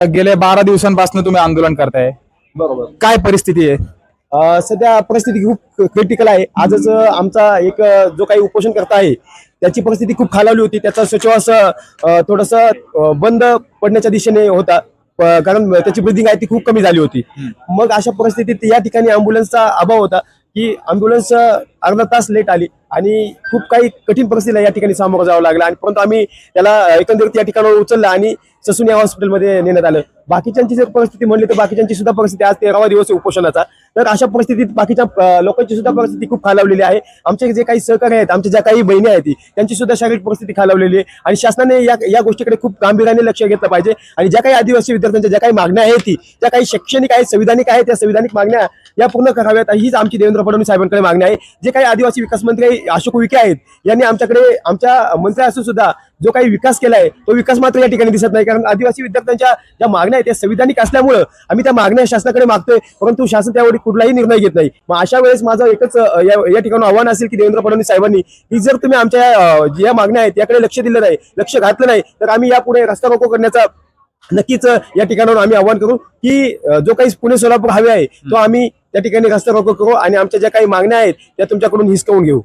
गेल्या 12 दिवसांपासून तुम्ही आंदोलन करताय, बरोबर. काय परिस्थिती आहे? सध्या परिस्थिती खूप क्रिटिकल आहे. आजच आमचा एक जो काही उपोषण करता आहे त्याची परिस्थिती खूप खालावली होती. त्याचा श्वासोच्छवास थोडस बंद पडण्याच्या दिशेने होता. कारण त्याची ब्रिदिंग आहे ती खूप कमी झाली होती. मग अशा परिस्थितीत या ठिकाणी अँब्युलन्सचा अभाव होता की अँब्युलन्स अर्धा तास लेट आली आणि खूप काही कठीण परिस्थितीला या ठिकाणी सामोरं जावं लागलं. आणि परंतु आम्ही त्याला एकंदरीत या ठिकाणावर उचललं आणि ससून या हॉस्पिटलमध्ये नेण्यात आलं. बाकीच्यांची जर परिस्थिती म्हणली तर बाकीच्यांची सुद्धा परिस्थिती आज 13वा दिवस आहे उपोषणाचा. तर अशा परिस्थितीत बाकीच्या लोकांची सुद्धा परिस्थिती खूप खालावलेली आहे. आमचे जे काही सहकारी आहेत, आमच्या ज्या काही बहिणी आहेत त्यांची सुद्धा शारीरिक परिस्थिती खालावलेली आहे. आणि शासनाने या गोष्टीकडे खूप गांभीर्याने लक्ष घेतलं पाहिजे. आणि ज्या काही आदिवासी विद्यार्थ्यांच्या ज्या काही मागण्या आहेत ज्या काही शैक्षणिक आहेत, संविधानिक आहेत, त्या संविधानिक मागण्या या पूर्ण कराव्यात हीच आमची देवेंद्र फडणवीस साहेबांकडे मागणी आहे. जे काही आदिवासी विकास मंत्री अशोक उईके आहेत यांनी आमच्याकडे आमच्या मंत्री असून सुद्धा जो काही विकास केलाय तो विकास मात्र या ठिकाणी दिसत नाही. कारण आदिवासी विद्यार्थ्यांच्या ज्या मागण्या आहेत त्या संविधानिक असल्यामुळं आम्ही त्या मागण्या शासनाकडे मागतोय, परंतु शासन त्यावर कुठलाही निर्णय घेत नाही. मग अशा वेळेस माझं एकच या ठिकाणी आव्हान असेल की देवेंद्र फडणवीस साहेबांनी की जर तुम्ही आमच्या ज्या मागण्या आहेत याकडे लक्ष दिलं नाही, लक्ष घातलं नाही, तर आम्ही यापुढे रस्ता रोको करण्याचा नक्कीच या ठिकाणावर आम्ही आव्हान करू की जो काही पुणे सोलापूर हायवे आहे तो आम्ही त्या ठिकाणी रस्ता रोको करू आणि आमच्या ज्या काही मागण्या आहेत त्या तुमच्याकडून हिसकावून घेऊ.